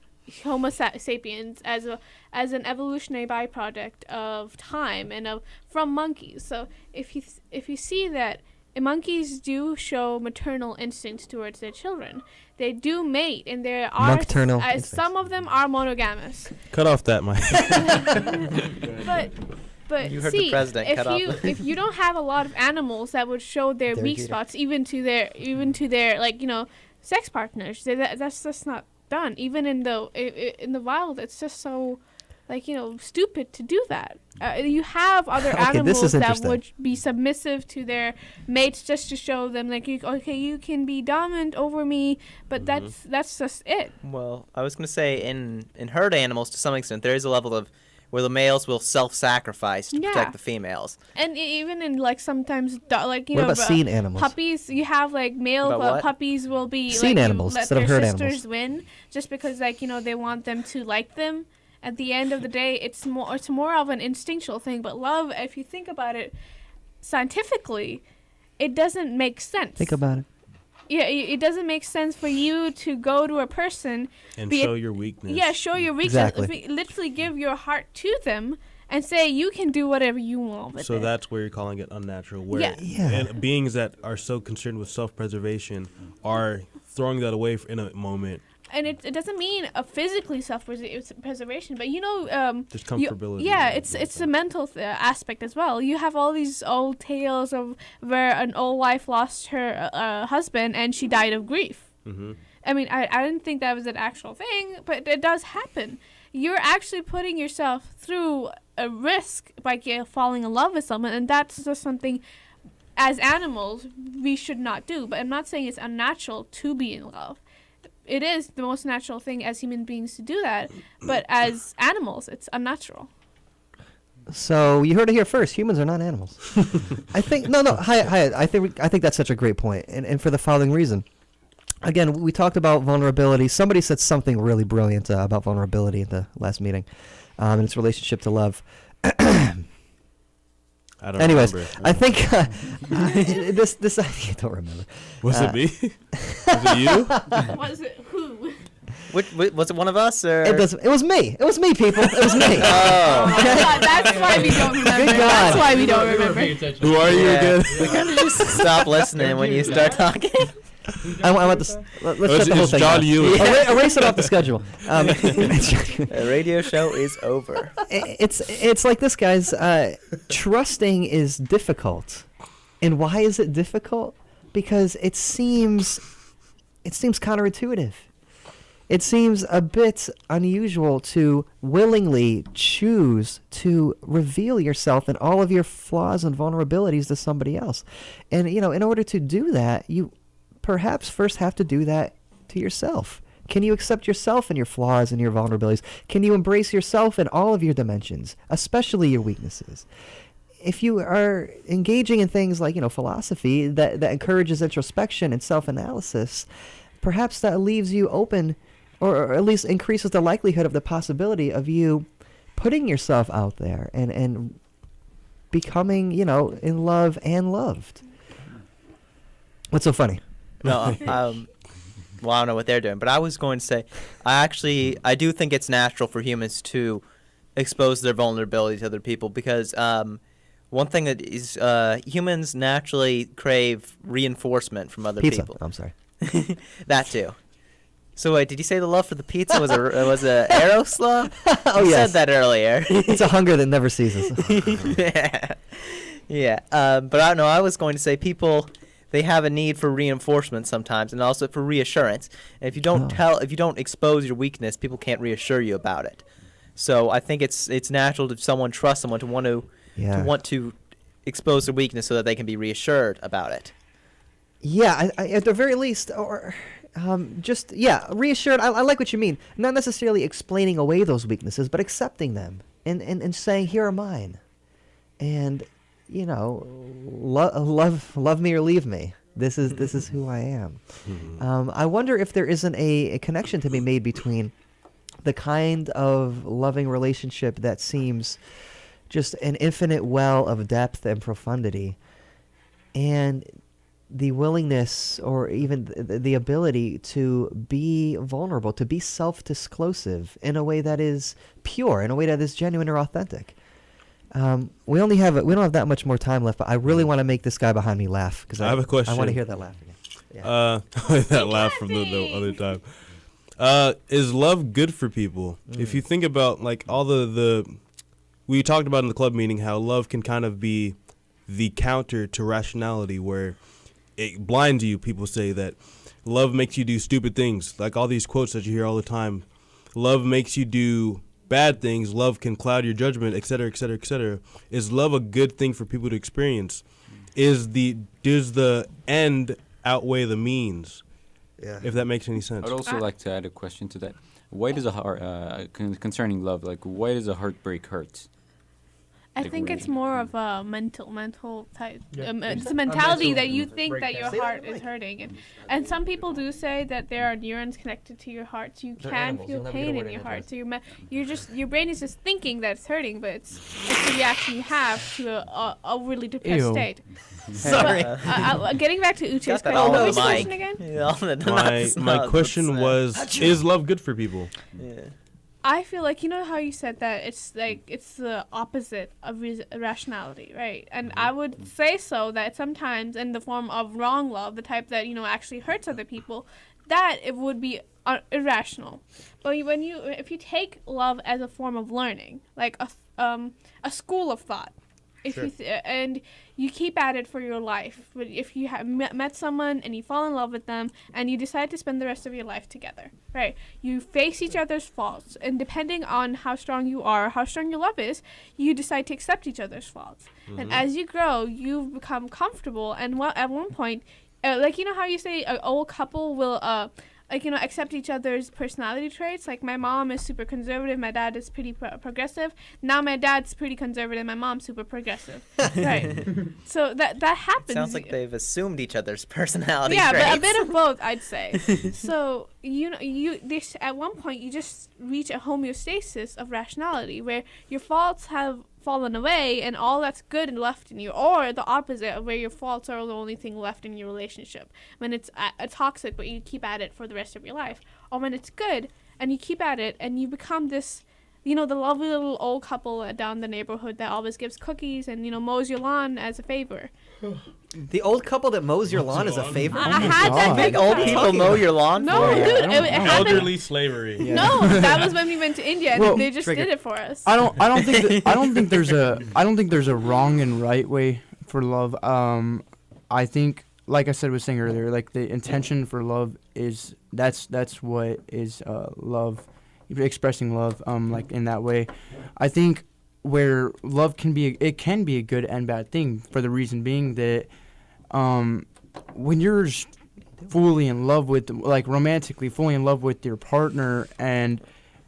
Homo sapiens as an evolutionary byproduct of time and from monkeys. So if you see that monkeys do show maternal instincts towards their children. They do mate, and there are Nocturnal some instincts. of them are monogamous. Cut off that, Mike. But You heard the see, president cut off. if you don't have a lot of animals that would show their Derek weak Jeter. spots, even to their like sex partners, that's just not done. Even in the wild, it's just so stupid to do that. You have other Okay, this animals is that interesting. would be submissive to their mates just to show them you can be dominant over me, but that's just it. Well, I was going to say in herd animals, to some extent, there is a level of where the males will self-sacrifice to Yeah. protect the females. And even in sometimes What about seen animals? puppies, you have male About what? puppies will be Seen you animals let instead of their herd sisters animals. win just because they want them to like them. At the end of the day, it's more of an instinctual thing. But love, if you think about it scientifically, it doesn't make sense. Think about it. Yeah, it doesn't make sense for you to go to a person And Be it- show your weakness. Yeah, show your weakness. Exactly. Literally give your heart to them and say you can do whatever you want with So it. that's where you're calling it unnatural. Where Yeah. Yeah. and beings that are so concerned with self-preservation are throwing that away in a moment. And it doesn't mean a physically self-preservation, but Just comfortability. it's a mental aspect as well. You have all these old tales of where an old wife lost her husband and she died of grief. Mm-hmm. I mean, I didn't think that was an actual thing, but it does happen. You're actually putting yourself through a risk by falling in love with someone, and that's just something, as animals, we should not do. But I'm not saying it's unnatural to be in love. It is the most natural thing as human beings to do that, but as animals, it's unnatural. So you heard it here first. Humans are not animals. I think Hi. I think that's such a great point, and for the following reason. Again, we talked about vulnerability. Somebody said something really brilliant about vulnerability at the last meeting, and its relationship to love. I don't Anyways, remember. I think this I don't remember. Was it me? Was it you? Was it who? Which, was it one of us or? It doesn't. It was me. It was me, people. It was me. Oh. That's why we don't remember. Good God. That's why we don't remember. Who are you Yeah. again? We kind of just stop listening when you start talking. I want this. Let's Oh, shut the whole it's thing John down. Ewing. Erase it off the schedule. The radio show is over. It's like this, guys. Trusting is difficult, and why is it difficult? Because it seems counterintuitive. It seems a bit unusual to willingly choose to reveal yourself and all of your flaws and vulnerabilities to somebody else. And, in order to do that, you perhaps first have to do that to yourself. Can you accept yourself and your flaws and your vulnerabilities? Can you embrace yourself in all of your dimensions, especially your weaknesses? If you are engaging in things like, philosophy that encourages introspection and self-analysis, perhaps that leaves you open or at least increases the likelihood of the possibility of you putting yourself out there and becoming, in love and loved. What's so funny? No, well, I don't know what they're doing, but I was going to say, I do think it's natural for humans to expose their vulnerability to other people because one thing that is humans naturally crave reinforcement from other Pizza. people. Oh, I'm sorry. That too. So wait, did you say the love for the pizza was a Eros love? Oh, You yes. said that earlier. It's a hunger that never ceases. Yeah. But I don't know. I was going to say people, they have a need for reinforcement sometimes, and also for reassurance. And if you don't if you don't expose your weakness, people can't reassure you about it. So I think it's natural to someone trust someone to want to want to expose their weakness so that they can be reassured about it. Yeah, I, at the very least, or reassured. I like what you mean. Not necessarily explaining away those weaknesses, but accepting them and saying, "Here are mine," and love me or leave me. This is who I am. I wonder if there isn't a connection to be made between the kind of loving relationship that seems just an infinite well of depth and profundity, and the willingness or even the ability to be vulnerable, to be self-disclosive in a way that is pure, in a way that is genuine or authentic. We don't have that much more time left, but I really want to make this guy behind me laugh because I have a I want question. to hear that laugh again. Yeah. That laugh from the other time. Is love good for people? If you think about like all the we talked about in the club meeting how love can kind of be the counter to rationality, where it blinds you. People say that love makes you do stupid things, like all these quotes that you hear all the time. Love makes you do bad things. Love can cloud your judgment, etc., etc., etc. Is love a good thing for people to experience? Does the end outweigh the means? Yeah. If that makes any sense. I'd also like to add a question to that. Why does a heart, concerning love, like why does a heartbreak hurt? I Like, think really? it's more of a mental type. Yeah. It's a mentality that you mental think that your breakdown. Say that heart in the is mic. hurting, and some people do say that there are neurons connected to your heart, so you They're can animals. feel You'll never get a pain word in your in heart. edgewise. So your brain is just thinking that it's hurting, but it's the reaction you have to a really depressed Ew. state. Sorry. Getting back to Uche's Got that question, all what on was the the mic. question again? My question is love good for people? Yeah. I feel like, you know how you said that it's the opposite of rationality, right? And I would say so that sometimes in the form of wrong love, the type that, actually hurts other people, that it would be irrational. But if you take love as a form of learning, like a school of thought, if you and you keep at it for your life, but if you have met someone and you fall in love with them and you decide to spend the rest of your life together, right? You face each other's faults, and depending on how strong you are, how strong your love is, you decide to accept each other's faults. And as you grow, you become comfortable, and at one point, like how you say an old couple will accept each other's personality traits. Like my mom is super conservative, my dad is pretty progressive. Now my dad's pretty conservative, my mom's super progressive. Right. So that happens. Sounds like they've assumed each other's personality Yeah, traits. but a bit of both, I'd say. So this at one point you just reach a homeostasis of rationality where your faults have fallen away and all that's good and left in you, or the opposite, where your faults are the only thing left in your relationship when it's a toxic but you keep at it for the rest of your life, or when it's good and you keep at it and you become this the lovely little old couple down the neighborhood that always gives cookies and mows your lawn as a favor. The old couple that mows your lawn is a favor. I had that God. Make big old time. people mow your lawn No, for you? dude, I don't- it happened. Elderly slavery. No, that was when we went to India and Well, they just trigger. did it for us. I don't think there's a wrong and right way for love. I think, like I was saying earlier, like the intention for love is that's what is love, expressing love like in that way. I think where love can be a good and bad thing, for the reason being that when you're fully in love with, like romantically fully in love with your partner, and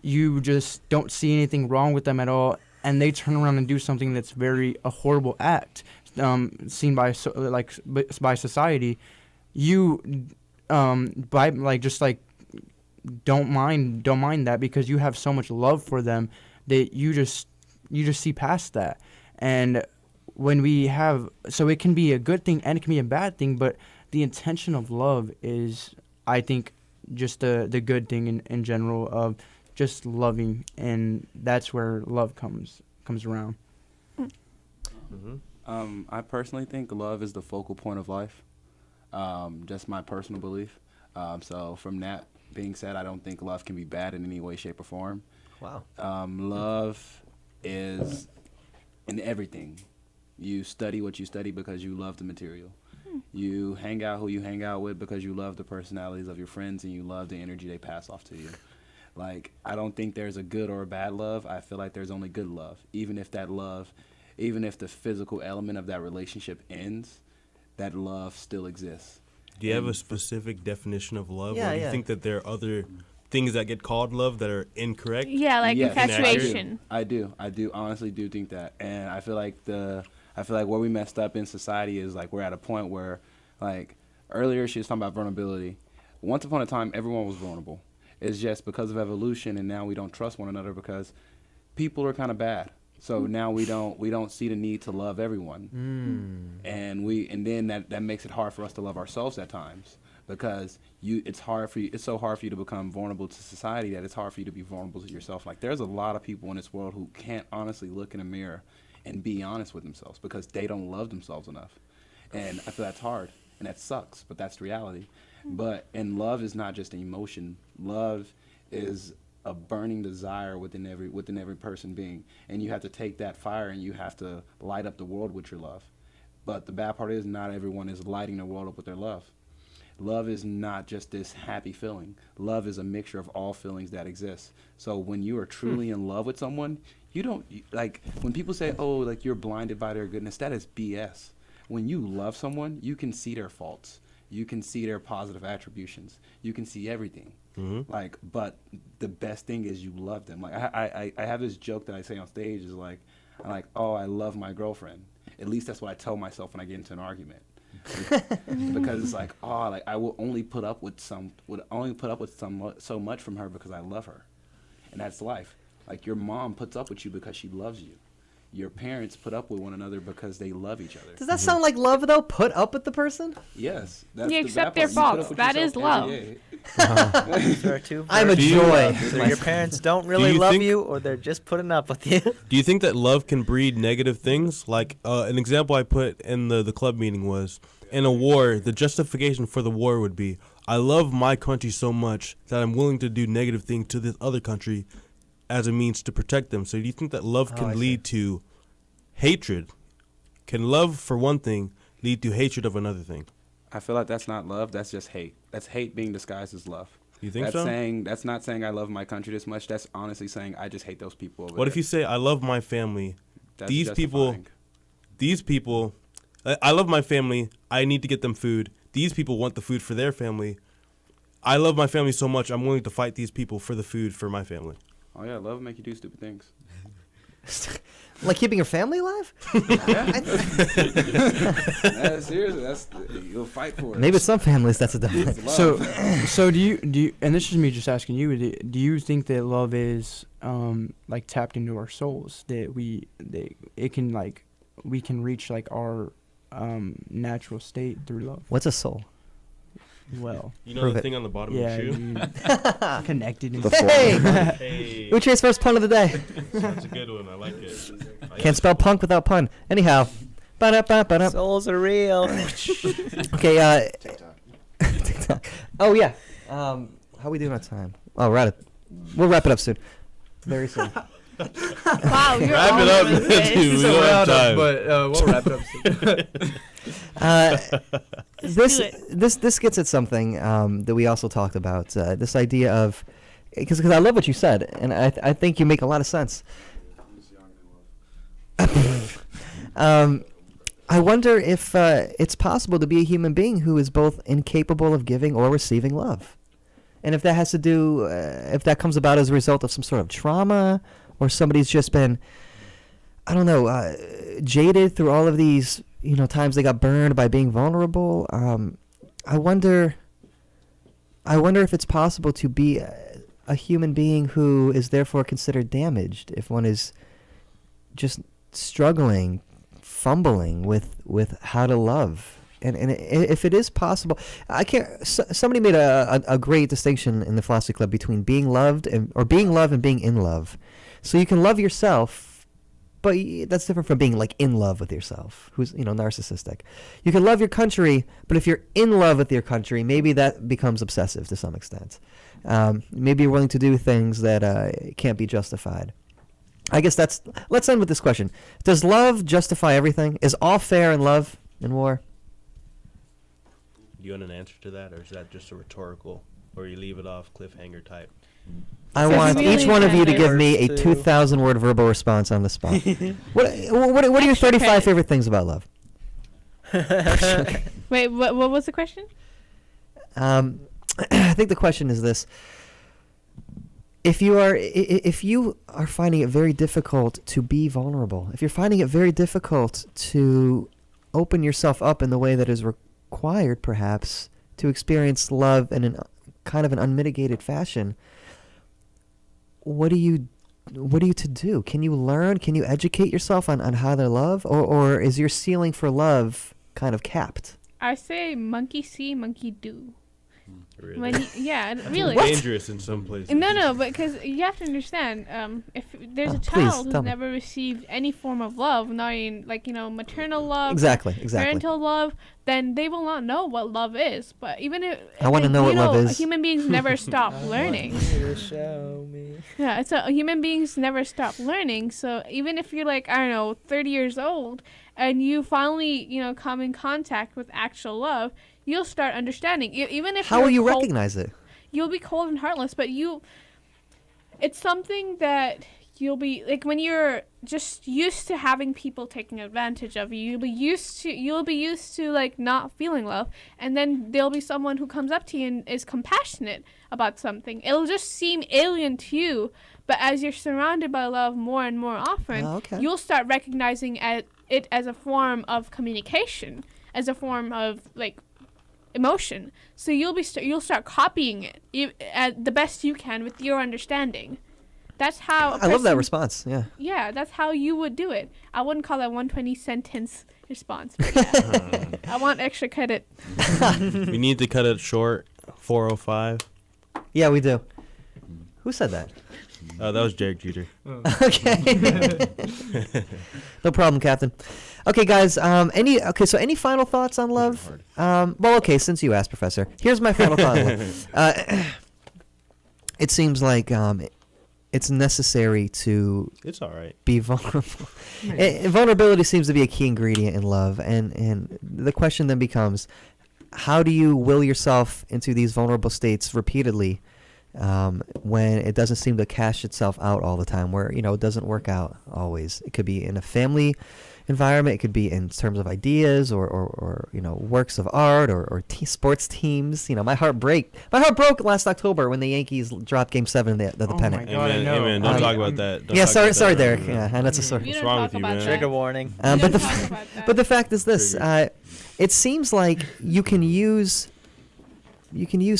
you just don't see anything wrong with them at all, and they turn around and do something that's a horrible act, seen by by society, you don't mind that, because you have so much love for them that you just see past that. And when we have, so it can be a good thing and it can be a bad thing, but the intention of love is, I think, just the good thing in general of just loving, and that's where love comes around. I personally think love is the focal point of life. Just my personal belief. So from that being said, I don't think love can be bad in any way, shape, or form. Wow. Love is in everything. You study what you study because you love the material. You hang out who you hang out with because you love the personalities of your friends and you love the energy they pass off to you. Like, I don't think there's a good or a bad love. I feel like there's only good love. Even if the physical element of that relationship ends, that love still exists. Do you have a specific definition of love? Yeah, or do you yeah. think that there are other things that get called love that are incorrect? Yeah, like Yes. infatuation. I do honestly do think that, and I feel like where we messed up in society is like we're at a point where, like earlier she was talking about vulnerability. Once upon a time, everyone was vulnerable. It's just because of evolution, and now we don't trust one another because people are kind of bad. So now we don't see the need to love everyone, and then that makes it hard for us to love ourselves at times, because it's so hard for you to become vulnerable to society that it's hard for you to be vulnerable to yourself. Like, there's a lot of people in this world who can't honestly look in a mirror and be honest with themselves because they don't love themselves enough. And I feel that's hard and that sucks, but that's the reality. And love is not just an emotion. Love is a burning desire within every person being. And you have to take that fire and you have to light up the world with your love. But the bad part is not everyone is lighting the world up with their love. Love is not just this happy feeling. Love is a mixture of all feelings that exist. So when you are truly in love with someone, like when people say, oh, like you're blinded by their goodness, that is BS. When you love someone, you can see their faults. You can see their positive attributions. You can see everything. Like, but the best thing is you love them. Like I have this joke that I say on stage is like, I'm like, oh, I love my girlfriend. At least that's what I tell myself when I get into an argument. Because it's like, oh, like I will only put up with so much from her because I love her. And that's life. Like your mom puts up with you because she loves you. Your parents put up with one another because they love each other. Does that sound like love, though? Put up with the person? Yes. That's You the accept bad their part. You faults. put up with That is yourself love. every day. There are two I'm a versions. joy. Either your parents don't really you love think- you, or they're just putting up with you. Do you think that love can breed negative things? Like an example I put in the club meeting was, in a war, the justification for the war would be, I love my country so much that I'm willing to do negative things to this other country as a means to protect them. So do you think that love I can see. lead to hatred? Can love, for one thing, lead to hatred of another thing? I feel like that's not love. That's just hate. That's hate being disguised as love. You think That's so? That's not saying I love my country this much. That's honestly saying I just hate those people over What there. if you say, I love my family? That's these justifying. people, I love my family. I need to get them food. These people want the food for their family. I love my family so much, I'm willing to fight these people for the food for my family. Oh yeah, love make you do stupid things. Like keeping your family alive? Yeah, seriously, you'll fight for it. Maybe some families that's a dumb It's thing. love. So do you? And this is me just asking you. Do you think that love is like tapped into our souls? That we can reach like our natural state through love. What's a soul? Well, You know Prove the it. thing on the bottom yeah, of your shoe? you connected. The Hey! Hey, Who chased first pun of the day? that's a good one. I like it. Can't spell punk without pun. Anyhow. Ba-da-ba-ba-da. Souls are real. Okay, TikTok. Oh, yeah. How we doing on time? Oh, we'll wrap it up soon. Very soon. Wow, you're Wrap all it up, over the place. dude. We don't have time. we'll wrap it up soon. This do it. this gets at something that we also talked about. This idea of because I love what you said, and I think you make a lot of sense. I wonder if it's possible to be a human being who is both incapable of giving or receiving love, and if that has to do, if that comes about as a result of some sort of trauma, or somebody's just been, I don't know, jaded through all of these, times they got burned by being vulnerable. I wonder if it's possible to be a human being who is therefore considered damaged if one is just struggling, fumbling with how to love. And if it is possible, somebody made a great distinction in the Philosophy Club between being loved and being loved and being in love. So you can love yourself, but that's different from being like in love with yourself, who's narcissistic. You can love your country, but if you're in love with your country, maybe that becomes obsessive to some extent. Maybe you're willing to do things that can't be justified. I guess let's end with this question. Does love justify everything? Is all fair in love and war? Do you want an answer to that, or is that just a rhetorical, or you leave it off cliffhanger type? I It's want really each one of you to fair. give me a Words, too. 2,000 word verbal response on the spot. What are your 35 favorite things about love? Wait, what was the question? I think the question is this: if you are finding it very difficult to be vulnerable, if you're finding it very difficult to open yourself up in the way that is required, perhaps, to experience love in an kind of an unmitigated fashion, what are you to do? Can you learn? Can you educate yourself on how to love, or is your ceiling for love kind of capped? I say monkey see, monkey do. Really. Really. Dangerous in some places. No, because you have to understand, if there's a please, child tell who's me. never received any form of love, not even maternal love, Exactly. parental love, then they will not know what love is. But even if I wanna know what love is. human beings never stop learning. Show me. Yeah, human beings never stop learning. So even if you're 30 years old, and you finally come in contact with actual love, you'll start understanding. Even if How will you cold, recognize it? You'll be cold and heartless, but it's something that you'll be when you're just used to having people taking advantage of you. You'll be used to not feeling love, and then there'll be someone who comes up to you and is compassionate about something. It'll just seem alien to you, but as you're surrounded by love more and more often, Okay. you'll start recognizing it as a form of communication, as a form of emotion. So you'll start copying it the best you can with your understanding. That's how I love that response. Yeah. Yeah, that's how you would do it. I wouldn't call that 120 sentence response. But yeah. I want extra credit. We need to cut it short. 4:05. Yeah, we do. Who said that? That was Jared Jeter. Okay. No problem, Captain. Okay, guys. So any final thoughts on love? Since you asked, Professor, here's my final thought on love. It seems like it's necessary to It's all right. be vulnerable. Vulnerability seems to be a key ingredient in love, and the question then becomes, how do you will yourself into these vulnerable states repeatedly when it doesn't seem to cash itself out all the time, where it doesn't work out always? It could be in a family environment, it could be in terms of ideas or works of art or sports teams. My heart broke last October when the Yankees dropped Game 7 of the pennant. God, I know. Amen. Don't talk about that. Don't Yeah, talk about sorry, that. Derek. Yeah, and that's a story. We What's don't wrong talk with you, about man? that. Trigger warning. We don't But the talk about that. but the fact is this: it seems like you can use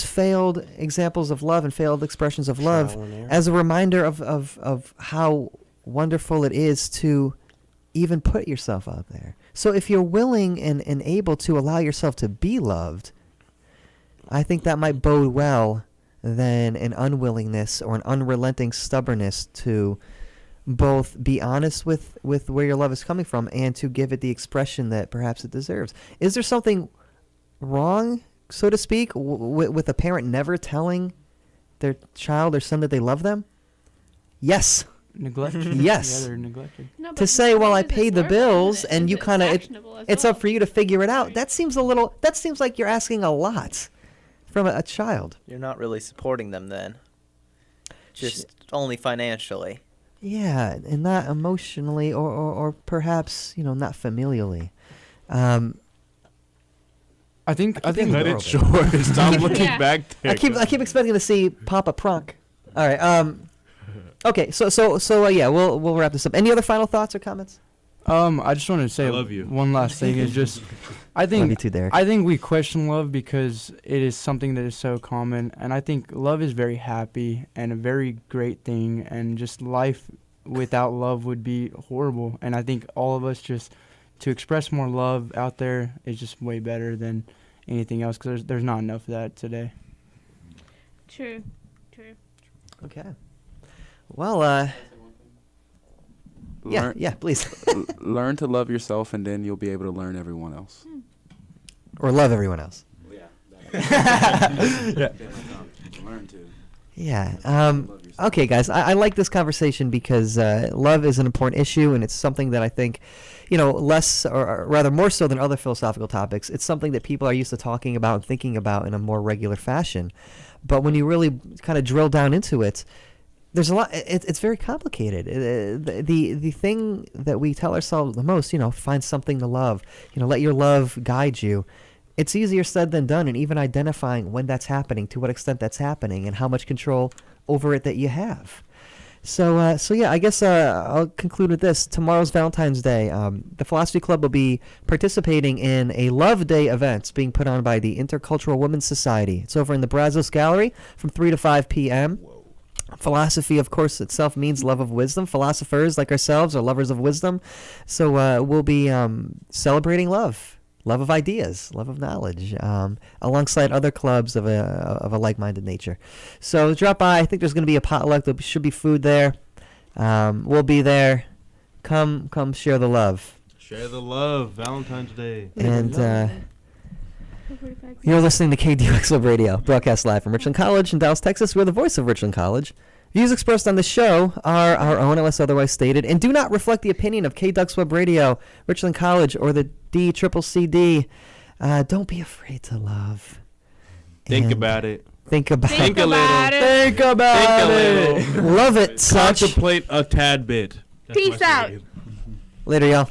failed examples of love and failed expressions of love Trial and error. as a reminder of how wonderful it is to even put yourself out there. So if you're willing and able to allow yourself to be loved, I think that might bode well than an unwillingness or an unrelenting stubbornness to both be honest with where your love is coming from and to give it the expression that perhaps it deserves. Is there something wrong, so to speak, with a parent never telling their child or son that they love them? Yes. Neglected. Yes. Yeah, they're neglected. No, To but say, how well, I does it paid the work, bills isn't it? and you It's kinda- actionable as It's well. up for you to figure it out. That seems like you're asking a lot from a child. You're not really supporting them then. Just only financially. Yeah, and not emotionally or perhaps, not familially. I think Let Adorable. it short. Stop looking Yeah. back there. I keep expecting to see Papa Prunk. All right. Okay. So yeah, we'll wrap this up. Any other final thoughts or comments? I just wanted to say I love you. one last thing is just I Love you think too, Derek. I think we question love because it is something that is so common, and I think love is very happy and a very great thing, and just life without love would be horrible. And I think all of us just to express more love out there is just way better than anything else because there's not enough of that today. True. Okay. Well, yeah, please. Learn to love yourself, and then you'll be able to learn everyone else. Or love everyone else. Learn to. Yeah. Okay, guys, I like this conversation because love is an important issue, and it's something that I think, less or rather more so than other philosophical topics, it's something that people are used to talking about and thinking about in a more regular fashion. But when you really kind of drill down into it, there's a lot. It's very complicated. The thing that we tell ourselves the most, find something to love. Let your love guide you. It's easier said than done, and even identifying when that's happening, to what extent that's happening, and how much control over it that you have. So yeah, I guess I'll conclude with this. Tomorrow's Valentine's Day. The Philosophy Club will be participating in a Love Day event being put on by the Intercultural Women's Society. It's over in the Brazos Gallery from 3 to 5 p.m. Philosophy, of course, itself means love of wisdom. Philosophers like ourselves are lovers of wisdom. So we'll be celebrating love love of ideas, love of knowledge, alongside other clubs of a like-minded nature. So drop by. I think there's going to be a potluck. There should be food there. We'll be there. Come share the love. Share the love. Valentine's Day. And you're listening to KDUX Web Radio, broadcast live from Richland College in Dallas, Texas. We're the voice of Richland College. Views expressed on the show are our own unless otherwise stated and do not reflect the opinion of KDUX Web Radio, Richland College, or the DCCCD. Don't be afraid to love. Think And about it. Think about Think it. a little. Think about Think a it. Love it, such. Contemplate a tad bit. That's Peace my out. statement. Later, y'all.